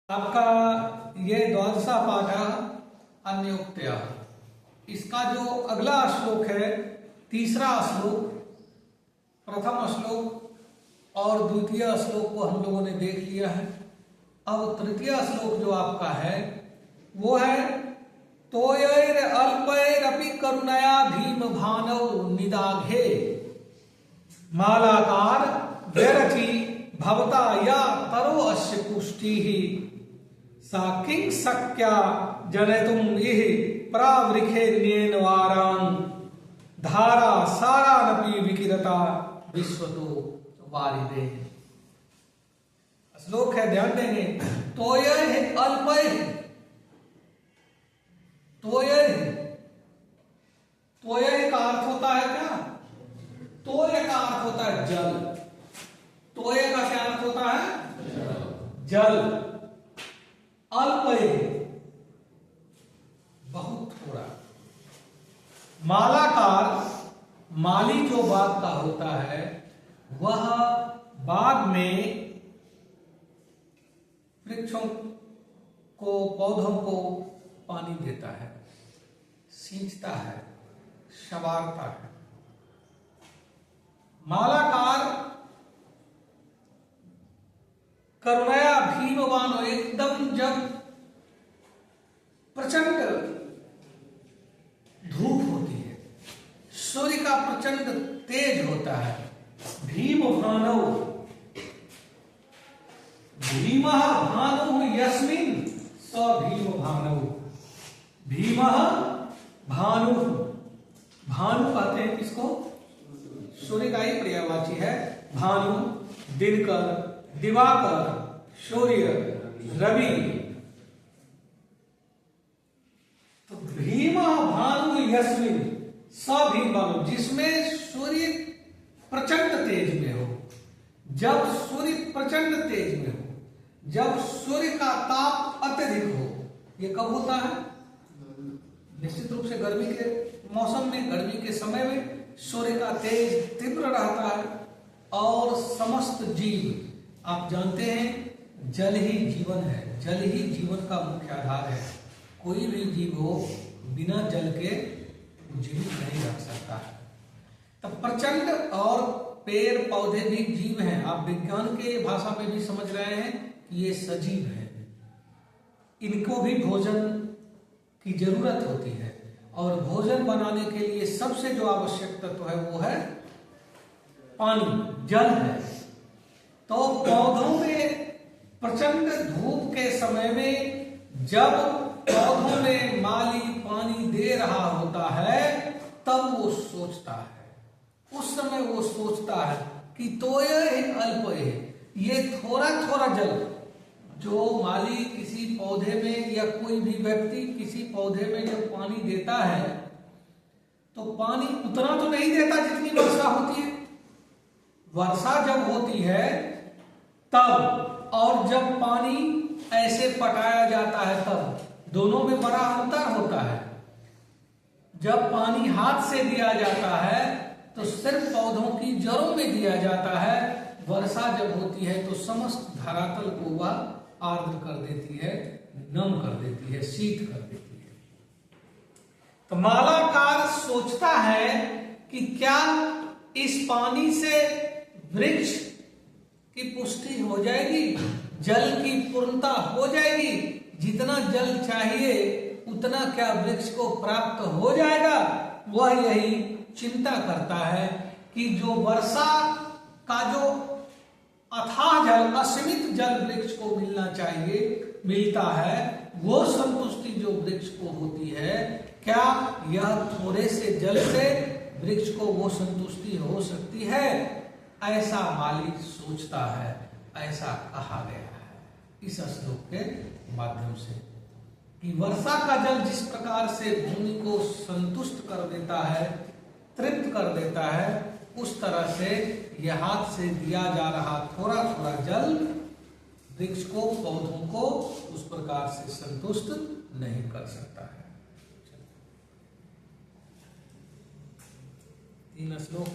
आपका ये द्वादशा पाठ अन्योक्तया। इसका जो अगला श्लोक है, तीसरा श्लोक, प्रथम श्लोक और द्वितीय श्लोक को हम लोगों ने देख लिया है। अब तृतीय श्लोक जो आपका है वो है तोयर अल्पैरपि करुणया भीम भानौ निदाघे मालाकार वैरचि भवता या तरो अस्य पुष्टिः सा किं शक्या जनयितुं इह प्रावृखेर्येन वारान् धारा सारानपि विकिरता विश्वतो वारिदे। श्लोक है, ध्यान देंगे। तोयः अल्पैः, तोयः, तोयः का अर्थ होता है क्या? तोय का अर्थ होता है जल। तोय का क्या अर्थ होता है? जल। अल्पैः बहुत थोड़ा। मालाकार, माली जो बाग का होता है वह बाग में वृक्षों को, पौधों को पानी देता है, सींचता है, संवारता है। मालाकार करुणया भीमवान, एकदम जब प्रचंड धूप होती है, सूर्य का प्रचंड तेज होता है, भीम भानौ, भीमः भानुः यस्मिन् स भीम भानौ। भीमः भानुः, भानु कहते हैं किसको? सूर्य का ही पर्यायवाची है। भानु, दिनकर, दिवाकर, सूर्य, रवि। तो भीमः भानु यस्मिन् स भीम भानु, जिसमें सूर्य प्रचंड तेज में हो। जब सूर्य प्रचंड तेज में हो, जब सूर्य का ताप अत्यधिक हो, ये कब होता है? निश्चित रूप से गर्मी के मौसम में, गर्मी के समय में सूर्य का तेज तीव्र रहता है और समस्त जीव, आप जानते हैं जल ही जीवन है, जल ही जीवन का मुख्य आधार है। कोई भी जीव हो बिना जल के जीवित नहीं रह सकता है। तो प्रचंड, और पेड़ पौधे भी जीव हैं। आप विज्ञान के भाषा में भी समझ रहे हैं कि ये सजीव हैं। इनको भी भोजन की जरूरत होती है और भोजन बनाने के लिए सबसे जो आवश्यक तत्व है वो है पानी, जल है। तो पौधों में प्रचंड धूप के समय में जब पौधों में माली पानी दे रहा होता है तब वो सोचता है, उस समय वो सोचता है कि तोयः अल्पैः, ये थोड़ा थोड़ा जल जो माली किसी पौधे में या कोई भी व्यक्ति किसी पौधे में जब पानी देता है तो पानी उतना तो नहीं देता जितनी वर्षा होती है। वर्षा जब होती है तब, और जब पानी ऐसे पटाया जाता है तब, दोनों में बड़ा अंतर होता है। जब पानी हाथ से दिया जाता है तो सिर्फ पौधों की जड़ों में दिया जाता है। वर्षा जब होती है तो समस्त धरातल को वह आर्द्र कर देती है, नम कर देती है, शीत कर देती है। तो मालाकार सोचता है कि क्या इस पानी से वृक्ष की पुष्टि हो जाएगी, जल की पूर्णता हो जाएगी, जितना जल चाहिए उतना क्या वृक्ष को प्राप्त हो जाएगा। वह यही चिंता करता है कि जो वर्षा का जो अथाह जल, असीमित जल वृक्ष को मिलना चाहिए, मिलता है, वो संतुष्टि जो वृक्ष को होती है, क्या यह थोड़े से जल से वृक्ष को वो संतुष्टि हो सकती है? ऐसा माली सोचता है, ऐसा कहा गया है इस श्लोक के माध्यम से, कि वर्षा का जल जिस प्रकार से भूमि को संतुष्ट कर देता है, तृप्त कर देता है, उस तरह से यह हाथ से दिया जा रहा थोड़ा थोड़ा जल वृक्ष को, पौधों को उस प्रकार से संतुष्ट नहीं कर सकता है। 3 श्लोक